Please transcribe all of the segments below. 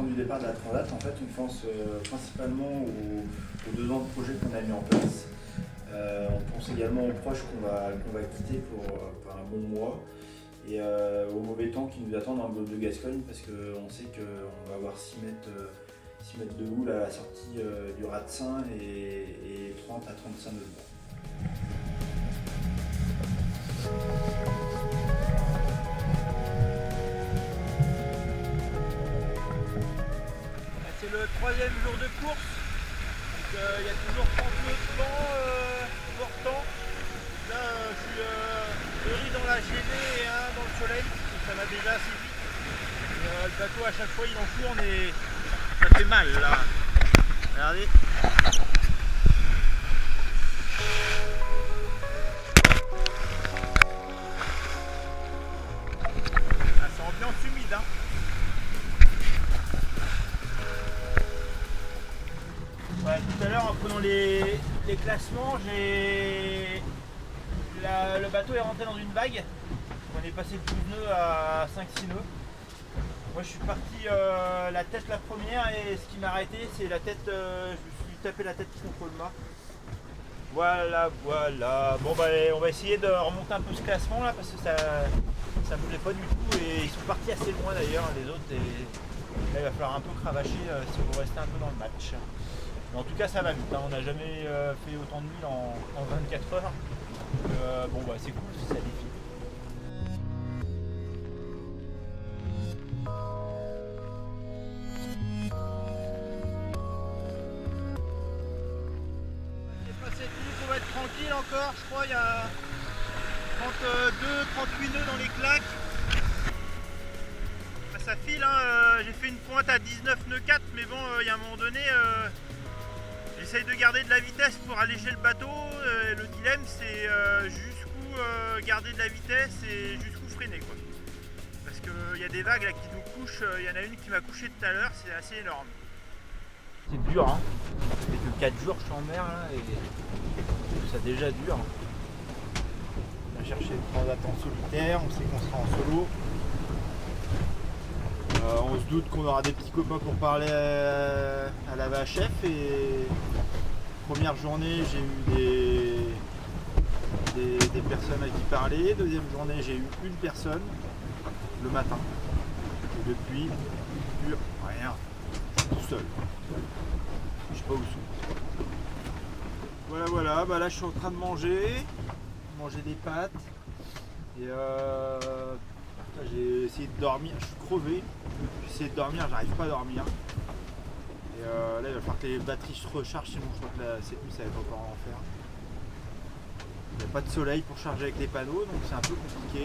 temps du départ de la Transat, en fait, on pense principalement aux 2 ans de projet qu'on a mis en place. On pense également aux proches qu'on va quitter pour un bon mois et aux mauvais temps qui nous attendent dans le golfe de Gascogne parce qu'on sait qu'on va avoir 6 mètres de houle à la sortie du Ratsin et 30 à 35 nœuds de vent. C'est le 3e jour de course, donc il y a toujours 30 nœuds de vent portant. Là je suis 2 riz dans la gelée et 1 dans le soleil, ça va déjà assez vite. Le bateau à chaque fois il enfourne et ça fait mal là. Regardez. Ah, c'est ambiance humide hein. Ouais, tout à l'heure en prenant les classements, le bateau est rentré dans une vague. On est passé de 12 nœuds à 5-6 nœuds. Moi je suis parti la tête la première et ce qui m'a arrêté c'est la tête, je me suis tapé la tête contre le mât. Voilà. Bon bah on va essayer de remonter un peu ce classement là parce que ça me plaît pas du tout et ils sont partis assez loin d'ailleurs les autres et là il va falloir un peu cravacher si on veut rester un peu dans le match. Mais en tout cas ça va vite, hein. On n'a jamais fait autant de milles en 24 heures. Bon bah c'est cool, ça défile. On va être tranquille encore, je crois il y a 32-38 nœuds dans les claques. Ça file, hein. J'ai fait une pointe à 19 nœuds 4 mais bon il y a un moment donné j'essaye de garder de la vitesse pour alléger le bateau. Le dilemme c'est jusqu'où garder de la vitesse et jusqu'où freiner quoi. Parce qu'il y a des vagues là qui nous couchent, il y en a une qui m'a couché tout à l'heure, c'est assez énorme. C'est dur hein, ça fait que 4 jours que je suis en mer là, et c'est déjà dur. On a cherché le transat en solitaire, on sait qu'on sera en solo. On se doute qu'on aura des petits copains pour parler à la VHF et première journée j'ai eu des personnes à qui parler, deuxième journée j'ai eu une personne le matin et depuis plus rien, je suis tout seul, je sais pas où je suis. Voilà, bah là je suis en train de manger des pâtes et j'ai essayé de dormir, je suis crevé, j'ai essayé de dormir, j'arrive pas à dormir. Et là il va falloir que les batteries se rechargent, sinon je crois que cette nuit ça va être encore en enfer. Il n'y a pas de soleil pour charger avec les panneaux, donc c'est un peu compliqué.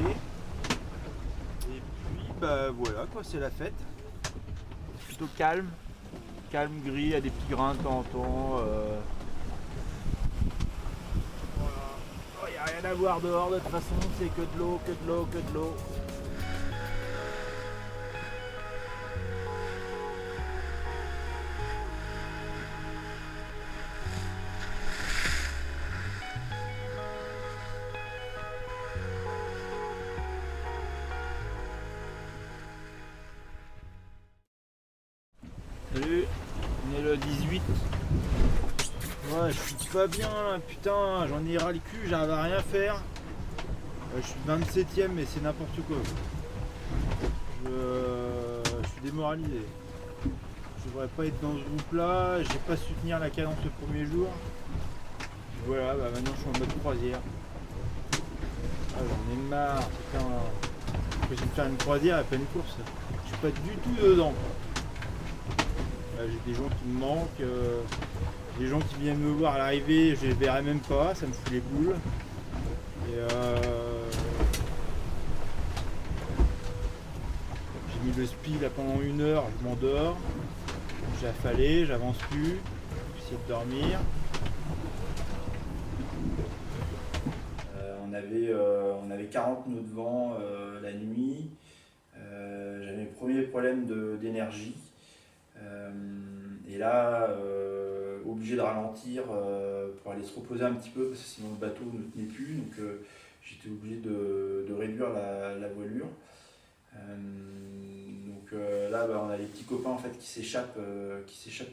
Et puis bah voilà quoi, c'est la fête. Plutôt calme, gris, il y a des petits grains de temps en temps. Il n'y a rien à voir dehors de toute façon, c'est que de l'eau, que de l'eau, que de l'eau. Salut, on est le 18. Ouais, je suis pas bien là, putain, j'en ai ras le cul, j'arrive à rien faire. Je suis 27ème mais c'est n'importe quoi. Je suis démoralisé. Je devrais pas être dans ce groupe là, j'ai pas su tenir la cadence le premier jour. Voilà, bah maintenant je suis en mode croisière. Ah, j'en ai marre, putain. Je vais faire une croisière et pas une course. Je suis pas du tout dedans. J'ai des gens qui me manquent, des gens qui viennent me voir à l'arrivée, je les verrai même pas, ça me fout les boules. Et j'ai mis le speed là pendant 1 heure, je m'endors, j'ai affalé, j'avance plus, j'essaie de dormir. On avait 40 nœuds de vent la nuit. J'avais mes premiers problèmes d'énergie. Et là, obligé de ralentir pour aller se reposer un petit peu parce que sinon le bateau ne tenait plus. Donc j'étais obligé de réduire la voilure. Donc là, on a les petits copains en fait qui s'échappent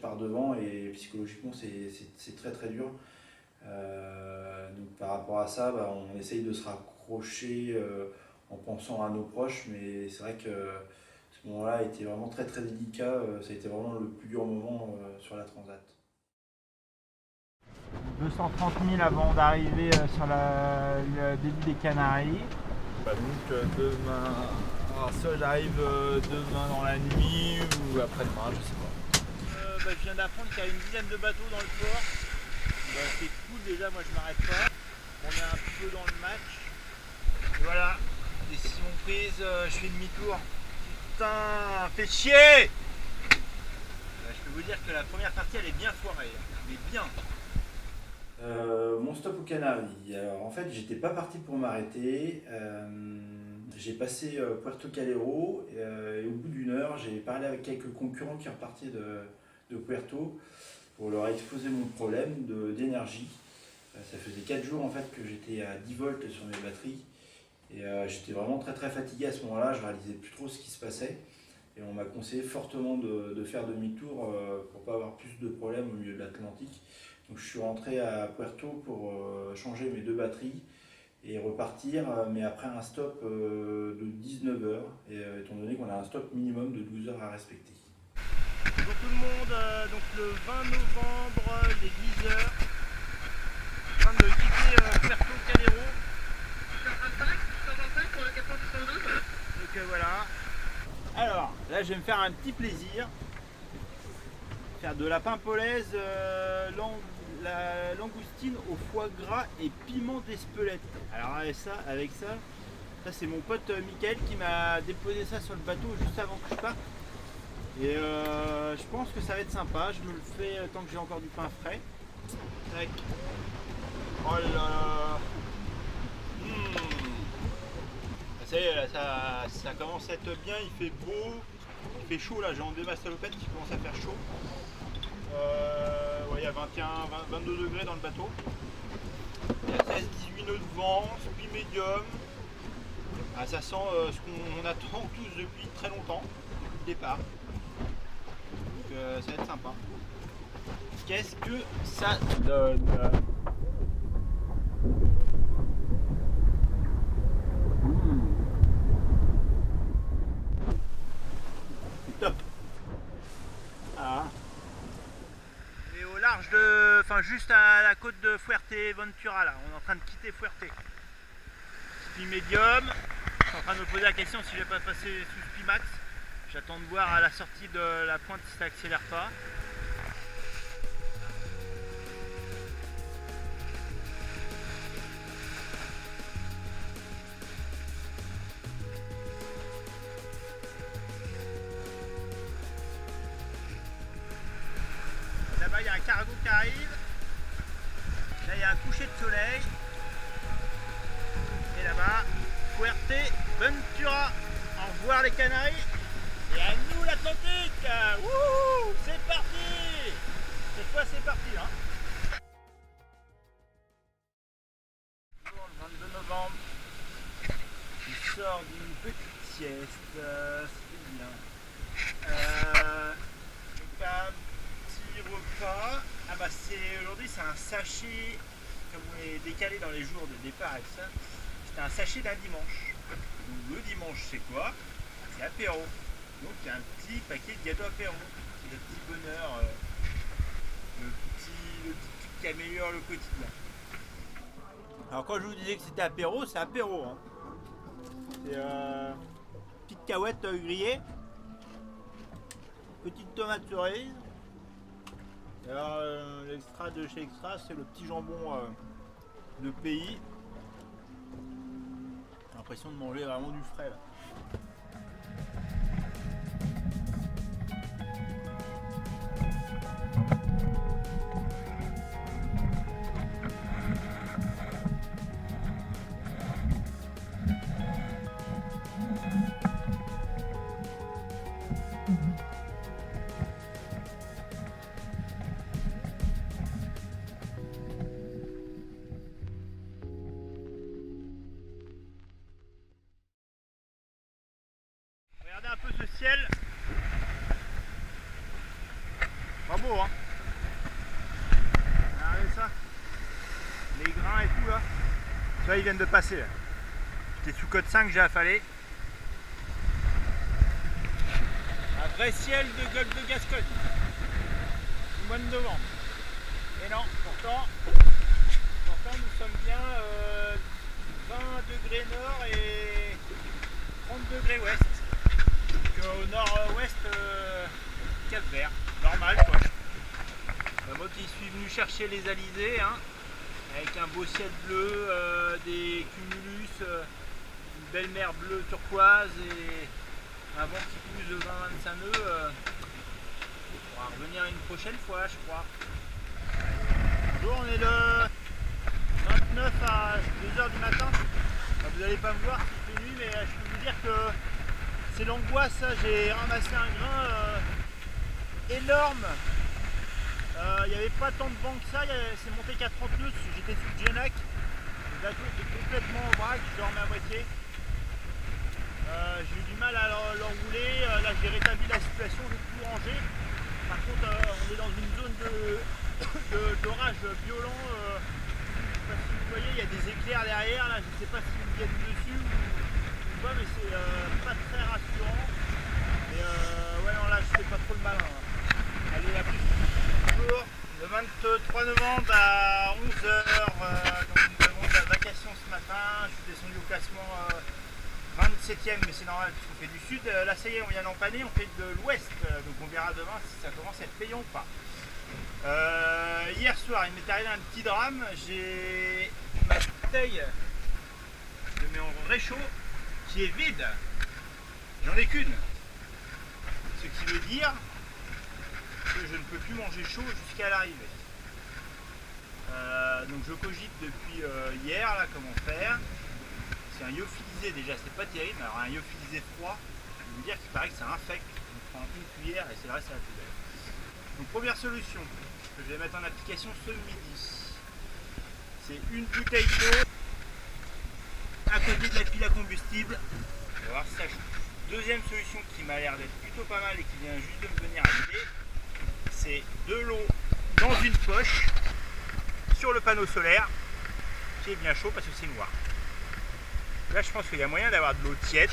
par devant et psychologiquement c'est très très dur. Donc par rapport à ça, on essaye de se raccrocher en pensant à nos proches, mais c'est vrai que ce moment-là a été vraiment très très délicat. Ça a été vraiment le plus dur moment sur la Transat. 230 000 avant d'arriver sur le début des Canaries. Donc demain, alors soit j'arrive demain dans la nuit ou après-demain, je sais pas. Je viens d'apprendre qu'il y a une dizaine de bateaux dans le port. C'est cool déjà, moi je m'arrête pas. On est un peu dans le match. Et voilà, décision prise, je fais demi-tour. Putain, fait chier! Je peux vous dire que la première partie elle est bien foirée, mais bien. Mon stop aux Canaries. Alors en fait, j'étais pas parti pour m'arrêter. J'ai passé Puerto Calero et au bout d'une heure, j'ai parlé avec quelques concurrents qui repartaient de Puerto pour leur exposer mon problème d'énergie. Ça faisait 4 jours en fait que j'étais à 10 volts sur mes batteries et j'étais vraiment très très fatigué à ce moment-là. Je réalisais plus trop ce qui se passait et on m'a conseillé fortement de faire demi-tour pour pas avoir plus de problèmes au milieu de l'Atlantique. Donc je suis rentré à Puerto pour changer mes 2 batteries et repartir, mais après un stop de 19 heures, étant donné qu'on a un stop minimum de 12 heures à respecter. Bonjour tout le monde, donc le 20 novembre, il est 10 heures, en train de quitter Puerto Calero. 125 pour le 472. Donc voilà. Alors, là je vais me faire un petit plaisir. Faire de la pimpolaise, la langoustine au foie gras et piment d'Espelette. Alors avec ça c'est mon pote Mickaël qui m'a déposé ça sur le bateau juste avant que je parte. Et je pense que ça va être sympa, je me le fais tant que j'ai encore du pain frais. Tac. Oh là là. Ça y est, là, ça commence à être bien, il fait beau, il fait chaud là, j'ai enlevé ma salopette qui commence à faire chaud. Ouais, il y a 22 degrés dans le bateau. Il y a 16-18 nœuds de vent, speed médium. Ah, ça sent ce qu'on attend tous depuis très longtemps, depuis le départ. Donc ça va être sympa. Qu'est-ce que ça donne? C'est top. Ah. Et au large de, enfin juste à la côte de Fuerteventura là, on est en train de quitter Fuerte. Speed médium. Je suis en train de me poser la question si je vais pas passer sous Speed max. J'attends de voir à la sortie de la pointe si ça accélère pas. Là-bas il y a un cargo qui arrive. Là il y a un coucher de soleil. Et là-bas, Fuerteventura. Au revoir les Canaries. Et à nous l'Atlantique. Wouhou, c'est parti. Cette fois c'est parti là. Le 22 novembre. Il sort d'une petite sieste. C'est bien. Donc un petit repas. Ah bah aujourd'hui c'est un sachet. Comme on est décalé dans les jours de départ et ça. C'est un sachet d'un dimanche. Donc le dimanche c'est quoi? C'est apéro. Donc il y a un petit paquet de gâteaux apéro. C'est le petit bonheur, le petit truc qui améliore le quotidien. Alors quand je vous disais que c'était apéro, c'est apéro. Hein. C'est petite cahuète grillée, petite tomate cerise. Et alors l'extra de chez Extra, c'est le petit jambon de pays. J'ai l'impression de manger vraiment du frais là. Regardez un peu ce ciel, beau, hein. Regardez ça. Les grains et tout là. Tu vois, ils viennent de passer là. J'étais sous code 5, j'ai affalé. Un vrai ciel de Golfe de Gascogne. Du mois de novembre. Et non, pourtant nous sommes bien 20 degrés nord et 30 degrés ouest. Donc, au nord-ouest, Cap Vert. Normal quoi. Moi qui suis venu chercher les alizés, hein, avec un beau ciel bleu, des cumulus, une belle mer bleue turquoise et un vent qui pousse de 20-25 nœuds. On va revenir une prochaine fois, je crois. Bonjour, on est le 29 à 2h du matin. Vous n'allez pas me voir s'il fait nuit, mais je peux vous dire que c'est l'angoisse. J'ai ramassé un grain énorme. Il n'y avait pas tant de vent que ça, c'est monté qu'à 30 nœuds, j'étais sous le Genac. Le bateau était complètement en vrac, je dormais à moitié. J'ai eu du mal à l'enrouler, là j'ai rétabli la situation, j'ai tout rangé. Par contre on est dans une zone d'orage violent. Je sais pas si vous voyez, il y a des éclairs derrière, là je ne sais pas s'ils viennent dessus ou pas, mais c'est pas très rassurant. Mais ouais non là je fais pas trop le malin. Allez, à plus. Bonjour, le 23 novembre à 11h, donc nous avons de la vacation ce matin. Je suis descendu au classement 27e, mais c'est normal parce qu'on fait du sud. Là ça y est, on vient d'empanner, on fait de l'ouest, donc on verra demain si ça commence à être payant ou pas. Hier soir, il m'est arrivé un petit drame. J'ai ma bouteille de mon réchaud qui est vide. J'en ai qu'une. Ce qui veut dire que je ne peux plus manger chaud jusqu'à l'arrivée. Donc je cogite depuis hier là comment faire. C'est un lyophilisé déjà, c'est pas terrible. Alors un lyophilisé froid, je vais vous dire qu'il paraît que ça infecte. On prend une cuillère et c'est le reste à la poubelle. Donc première solution que je vais mettre en application ce midi, c'est une bouteille d'eau à côté de la pile à combustible. On va voir si ça joue. Deuxième solution qui m'a l'air d'être plutôt pas mal et qui vient juste de me venir à l'idée, c'est de l'eau dans une poche sur le panneau solaire qui est bien chaud parce que c'est noir. Là je pense qu'il y a moyen d'avoir de l'eau tiède.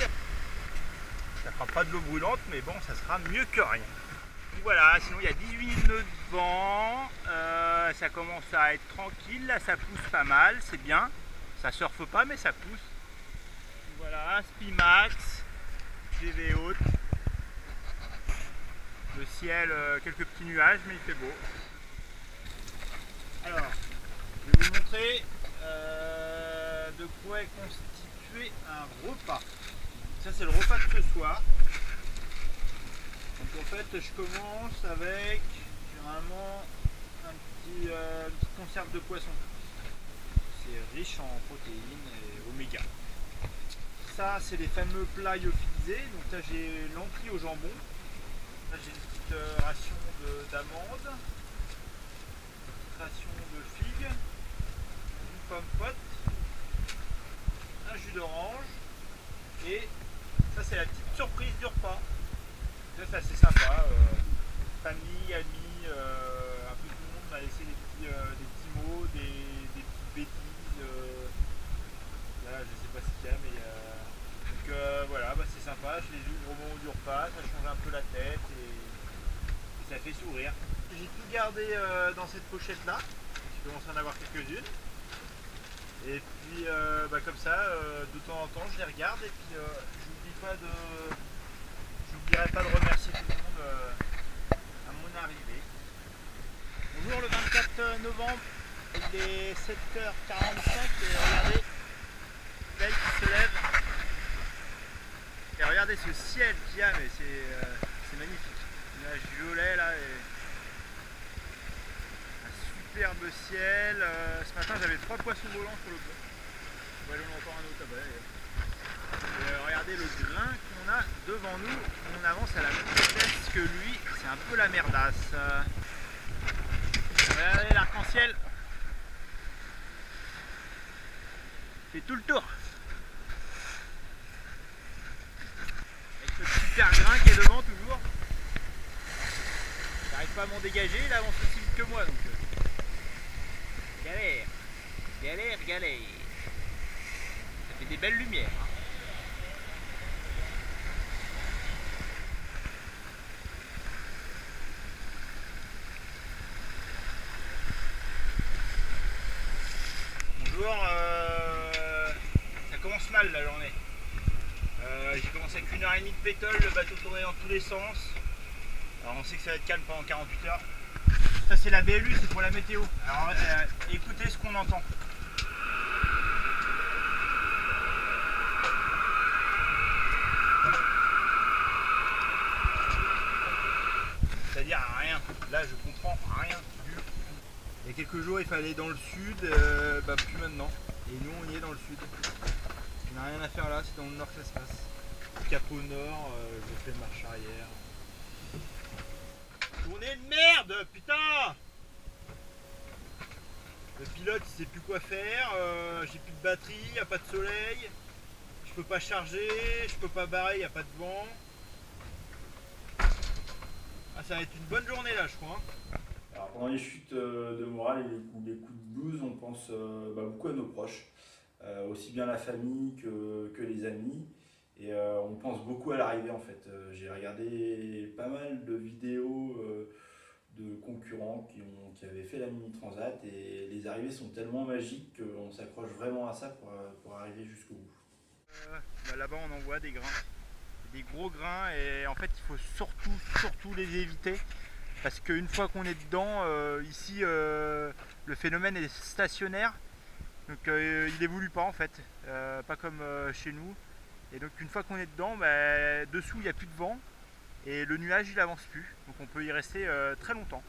Ça fera pas de l'eau brûlante mais bon ça sera mieux que rien. Donc voilà, sinon il y a 18 nœuds de vent, ça commence à être tranquille, là ça pousse pas mal, c'est bien. Ça surfe pas mais ça pousse. Donc voilà, Spimax, GV haute. Le ciel, quelques petits nuages, mais il fait beau. Alors, je vais vous montrer de quoi est constitué un repas. Ça, c'est le repas de ce soir. Donc, en fait, je commence avec généralement une petite conserve de poisson. C'est riche en protéines et oméga. Ça, c'est les fameux plats lyophilisés. Donc, là, j'ai lentilles au jambon. Là j'ai une petite ration d'amandes, une petite ration de figues, une pomme pote, un jus d'orange et ça c'est la petite surprise du repas. Ça c'est assez sympa, famille, amis, un peu tout le monde m'a laissé des petits mots, des petites bêtises. Là je sais pas ce qu'il y a mais voilà, bah, c'est sympa, je les ouvre au moment du repas, ça change un peu la tête et ça fait sourire. J'ai tout gardé dans cette pochette là, je commence à en avoir quelques-unes. Et puis bah, comme ça, de temps en temps je les regarde et puis j'oublierai pas de remercier tout le monde à mon arrivée. Bonjour le 24 novembre, il est 7h45 et regardez, l'œil qui se lève. Et regardez ce ciel qu'il y a, mais c'est magnifique. Nuage violet là et un superbe ciel. Ce matin j'avais 3 poissons volants sur le pont. On va aller encore un autre là-bas. Et regardez le grain qu'on a devant nous. On avance à la même vitesse que lui. C'est un peu la merdasse. Regardez l'arc-en-ciel. Fait tout le tour. Super grain qui est devant toujours. J'arrive pas à monter. complètement dégagé, il avance aussi vite que moi, donc galère, galère, galère. Ça fait des belles lumières. Hein. Bonjour, ça commence mal la journée. J'ai commencé avec 1h30 de pétole, le bateau tournait dans tous les sens. Alors on sait que ça va être calme pendant 48 heures. Ça c'est la BLU, c'est pour la météo. Alors écoutez ce qu'on entend. C'est-à-dire rien. Là je comprends rien du tout. Il y a quelques jours il fallait aller dans le sud, plus maintenant. Et nous on y est dans le sud. On n'a rien à faire là, c'est dans le nord que ça se passe. Cap au nord, je fais marche arrière. Tournée de merde, putain! Le pilote il sait plus quoi faire, j'ai plus de batterie, y a pas de soleil, je peux pas charger, je peux pas barrer, y a pas de vent. Ah, ça va être une bonne journée là je crois. Hein. Alors, pendant les chutes de morale et les coups de blues, on pense beaucoup à nos proches, aussi bien la famille que les amis. Et on pense beaucoup à l'arrivée en fait. J'ai regardé pas mal de vidéos de concurrents qui avaient fait la Mini Transat et les arrivées sont tellement magiques qu'on s'accroche vraiment à ça pour arriver jusqu'au bout. Là-bas on en voit des grains, des gros grains et en fait il faut surtout les éviter parce qu'une fois qu'on est dedans, ici le phénomène est stationnaire donc il évolue pas en fait, pas comme chez nous. Et donc une fois qu'on est dedans, dessous il n'y a plus de vent et le nuage il avance plus. Donc on peut y rester très longtemps.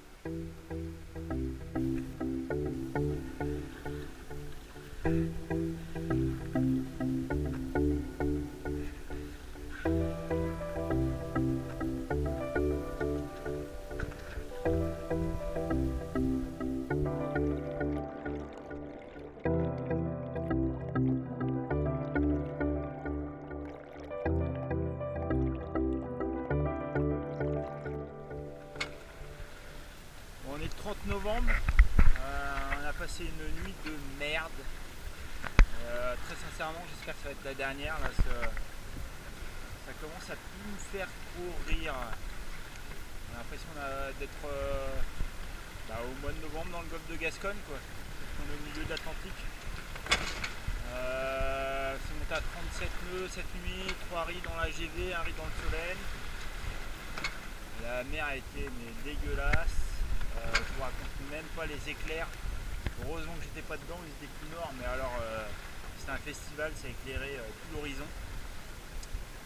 On est le 30 novembre, on a passé une nuit de merde. Très sincèrement, j'espère que ça va être la dernière. Là, ça commence à plus me faire trop rire. On a l'impression d'être au mois de novembre dans le golfe de Gascogne, quoi. On est au milieu de l'Atlantique. C'est monté à 37 nœuds cette nuit, 3 riz dans la GV, un riz dans le Solène. La mer a été dégueulasse. Je vous raconte même pas les éclairs. Heureusement que j'étais pas dedans, ils étaient plus nord, mais alors c'était un festival, ça éclairait tout l'horizon.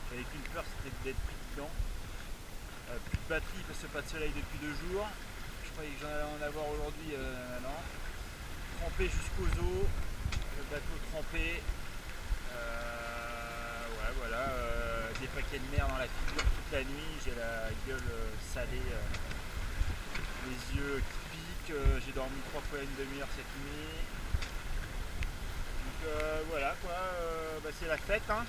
J'avais qu'une peur, c'était d'être pris dedans. Plus de batterie parce que pas de soleil depuis 2 jours. Je croyais que j'en allais en avoir aujourd'hui, non. Trempé jusqu'aux os, le bateau trempé. Voilà, des paquets de mer dans la figure toute la nuit, j'ai la gueule salée. Les yeux qui piquent, j'ai dormi 3 fois une demi-heure cette nuit. Donc voilà quoi, c'est la fête. Hein.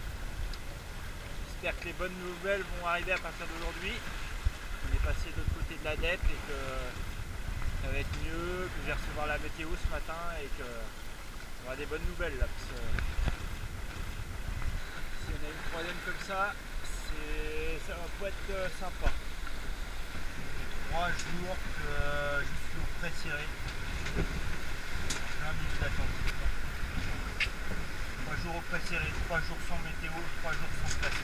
J'espère que les bonnes nouvelles vont arriver à partir d'aujourd'hui. On est passé de l'autre côté de la dette et que ça va être mieux, que je vais recevoir la météo ce matin et que on aura des bonnes nouvelles là. Parce que si on a une troisième comme ça, ça va pas être sympa. 3 jours jusqu'au près serré. Plein milieu d'Atlantique. 3 jours au près serré, 3 jours sans météo, 3 jours sans place.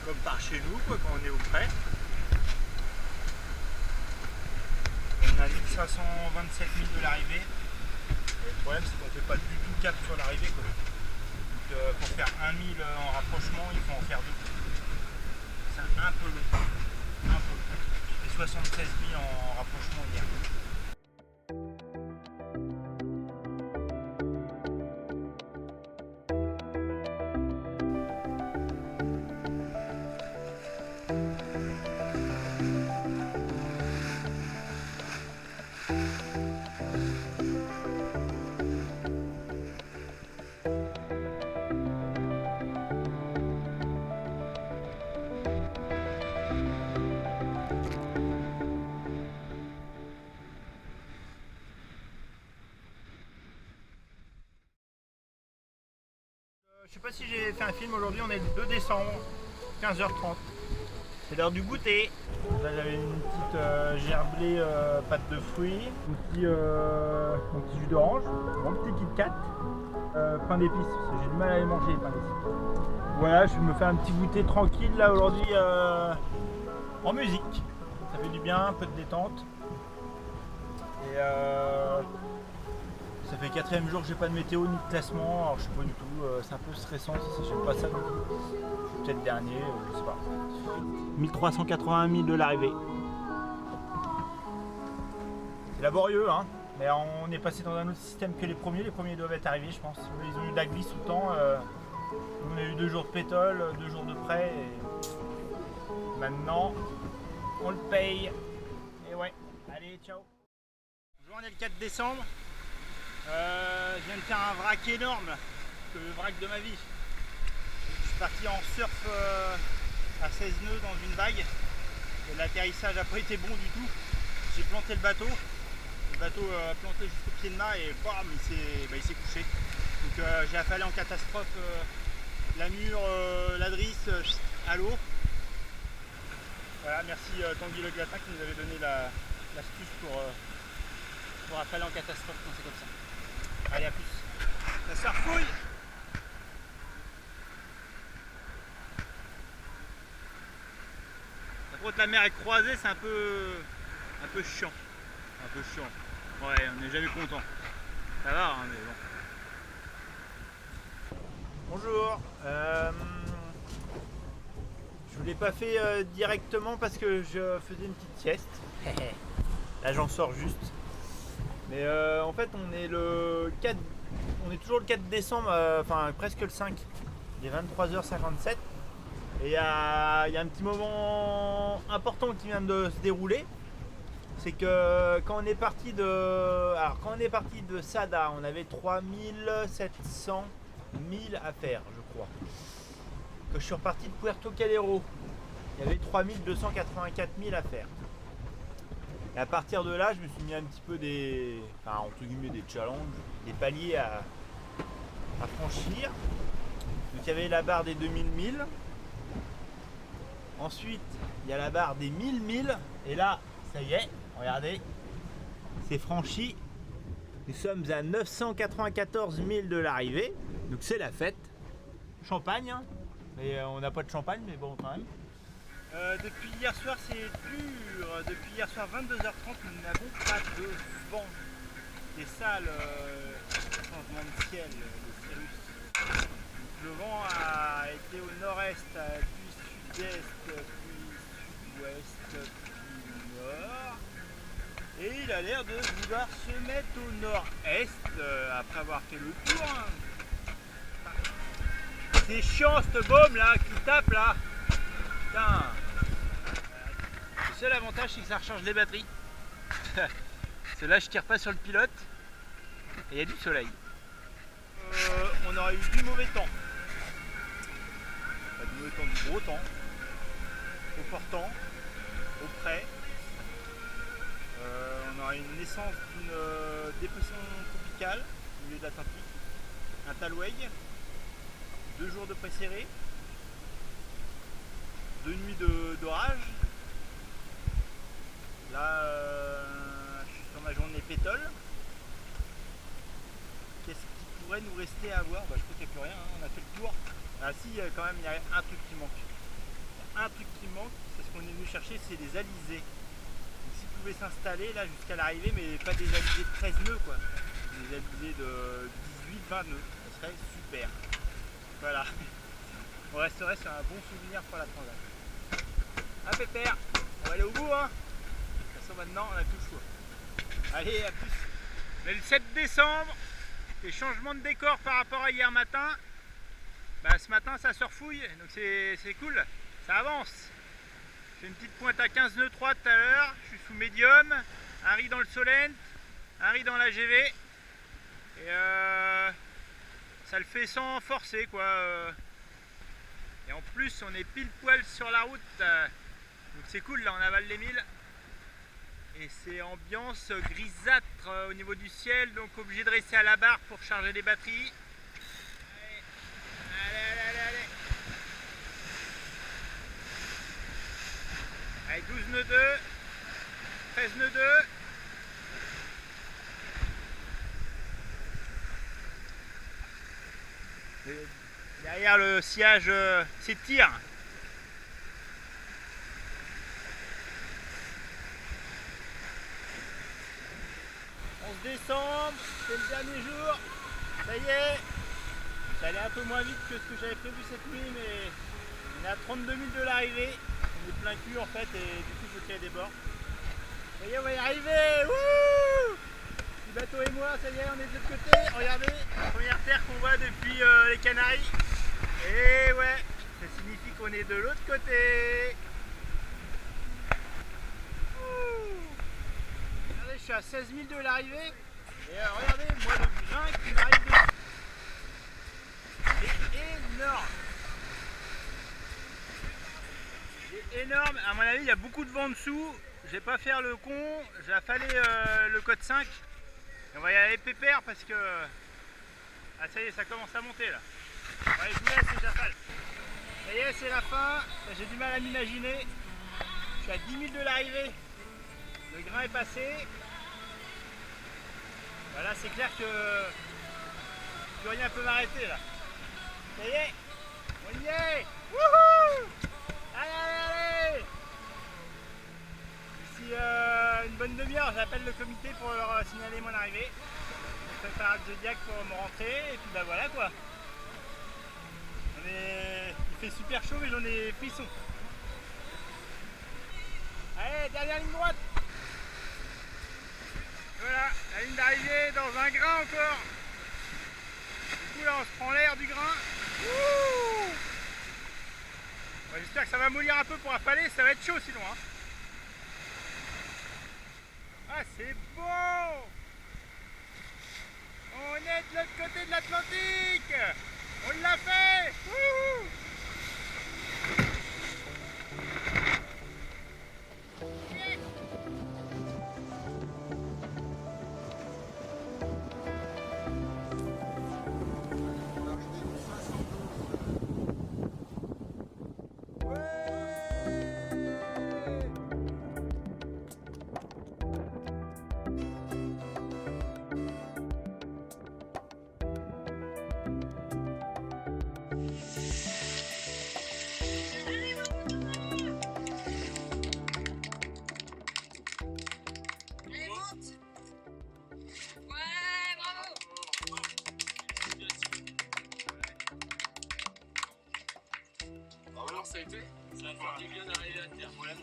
Comme par chez nous, quoi, quand on est au près. On a 1527 000 de l'arrivée. Le problème c'est qu'on ne fait pas du tout cap sur l'arrivée. Donc pour faire 1000 en rapprochement, il faut en faire 2. C'est un peu long. Un peu. J'ai fait 76 000 en rapprochement hier. Je sais pas si j'ai fait un film aujourd'hui, on est le 2 décembre, 15h30. C'est l'heure du goûter. Là j'avais une petite gerblée pâte de fruits, un petit jus d'orange, un petit Kit Kat, pain d'épices, parce que j'ai du mal à les manger les pains d'épices. Voilà, je vais me faire un petit goûter tranquille là aujourd'hui en musique. Ça fait du bien, un peu de détente. Et ça fait 4e jour que j'ai pas de météo ni de classement, alors je sais pas du tout, c'est un peu stressant, j'aime pas ça du tout. Je suis peut-être dernier, je sais pas. 1381 000 de l'arrivée. C'est laborieux, hein, mais on est passé dans un autre système que les premiers doivent être arrivés je pense. Ils ont eu de la glisse tout le temps, on a eu 2 jours de pétole, 2 jours de prêt, et maintenant on le paye. Et ouais, allez, ciao. Bonjour, on est le 4 décembre. Je viens de faire un vrac énorme, le vrac de ma vie. Je suis parti en surf à 16 nœuds dans une vague. Et l'atterrissage n'a pas été bon du tout. J'ai planté le bateau. Le bateau a planté jusqu'au pied de mât et bam, il s'est couché. Donc j'ai affalé en catastrophe la mure, la drisse à l'eau. Voilà, merci Tanguy Le Glatin qui nous avait donné l'astuce pour affaler en catastrophe quand c'est comme ça. Allez, à plus. Ça se refouille. Par contre, la mer est croisée, c'est un peu chiant. Un peu chiant. Ouais, on n'est jamais content. Ça va, hein, mais bon. Bonjour. Je vous l'ai pas fait directement parce que je faisais une petite sieste. Là, j'en sors juste. Mais en fait on est toujours le 4 décembre, enfin presque le 5, il est 23h57 et il y a un petit moment important qui vient de se dérouler. C'est que quand on est parti de Sada, on avait 3700 milles à faire, je crois. Quand je suis reparti de Puerto Calero, il y avait 3284 milles à faire. Et à partir de là, je me suis mis un petit peu des challenges, des paliers à franchir. Donc il y avait la barre des 2000 milles. Ensuite, il y a la barre des 1000 milles. Et là, ça y est, regardez, c'est franchi. Nous sommes à 994 milles de l'arrivée. Donc c'est la fête. Champagne, hein. Mais on n'a pas de champagne, mais bon quand même. Depuis hier soir c'est dur, depuis hier soir 22h30 nous n'avons pas de vent. Des sales changements de ciel, les cirrus. Le vent a été au nord-est, puis sud-est, puis sud-ouest, puis nord. Et il a l'air de vouloir se mettre au nord-est après avoir fait le tour. C'est chiant cette baume là qui tape là. Putain. Le seul avantage c'est que ça recharge les batteries. Là je tire pas sur le pilote et il y a du soleil. On aurait eu du mauvais temps. Pas du mauvais temps, du gros temps. Au fort temps, au près. On aurait une naissance d'une dépression tropicale au milieu de l'Atlantique. Un talweg. 2 jours de précéré. 2 nuits d'orage. Là, je suis sur ma journée pétole. Qu'est-ce qui pourrait nous rester à voir? Je crois qu'il n'y a plus rien, hein. On a fait le tour. Ah si, quand même, il y a un truc qui manque. Il y a un truc qui manque, c'est ce qu'on est venu chercher, c'est des alizés. Donc s'ils pouvaient s'installer là jusqu'à l'arrivée, mais pas des alizés de 13 nœuds, quoi. Des alizés de 18-20 nœuds. Ça serait super. Voilà. On resterait sur un bon souvenir pour la transaction. Ah pépère, on va aller au bout, hein. De toute façon maintenant on a tout le choix. Allez, à plus. Mais le 7 décembre, les changements de décor par rapport à hier matin. Ce matin ça se refouille, donc c'est cool, ça avance. J'ai une petite pointe à 15 nœuds 3 tout à l'heure, je suis sous médium, un riz dans le Solent, un riz dans la GV. Et ça le fait sans forcer quoi. Et en plus on est pile poil sur la route, donc c'est cool, là on avale les 1000. Et c'est ambiance grisâtre au niveau du ciel, donc obligé de rester à la barre pour charger les batteries. Allez, Avec 12 nœuds 2, 13 nœuds 2. Derrière le sillage s'étire. 11 décembre, c'est le dernier jour. Ça y est, ça allait un peu moins vite que ce que j'avais prévu cette nuit, mais on est à 32 000 de l'arrivée. On est plein cul en fait et du coup il faut tirer des bords. Ça y est, on va y arriver. Wouh! Le bateau et moi, ça y est, on est de l'autre côté. Regardez, la première terre qu'on voit depuis les Canaries. Et ouais, ça signifie qu'on est de l'autre côté. Regardez, je suis à 16 000 de l'arrivée. Et regardez, moi le grain qui m'arrive dessus. C'est énorme. C'est énorme. À mon avis, il y a beaucoup de vent dessous. Je vais pas faire le con. J'ai affalé le code 5. Et on va y aller pépère parce que... Ah ça y est, ça commence à monter là. Allez, je vous laisse et j'affale. Ça y est, c'est la fin. J'ai du mal à m'imaginer. Je suis à 10 000 de l'arrivée. Le grain est passé. Voilà, c'est clair que plus rien peut m'arrêter là. Ça y est, on y est. Wouhou! Allez, allez, allez! D'ici une bonne demi-heure, j'appelle le comité pour leur signaler mon arrivée. Je vais faire un Zodiac pour me rentrer et puis bah voilà quoi. Il fait super chaud mais j'en ai frisson. Allez, dernière ligne droite. Voilà, la ligne d'arrivée dans un grain encore. Du coup là on se prend l'air du grain. Ouais, j'espère que ça va mollir un peu pour affaler, ça va être chaud sinon. Hein. Ah c'est beau! On est de l'autre côté de l'Atlantique! On l'a fait! Wouhou! Ça a été? Ça a fait bien d'arriver à terre. Voilà,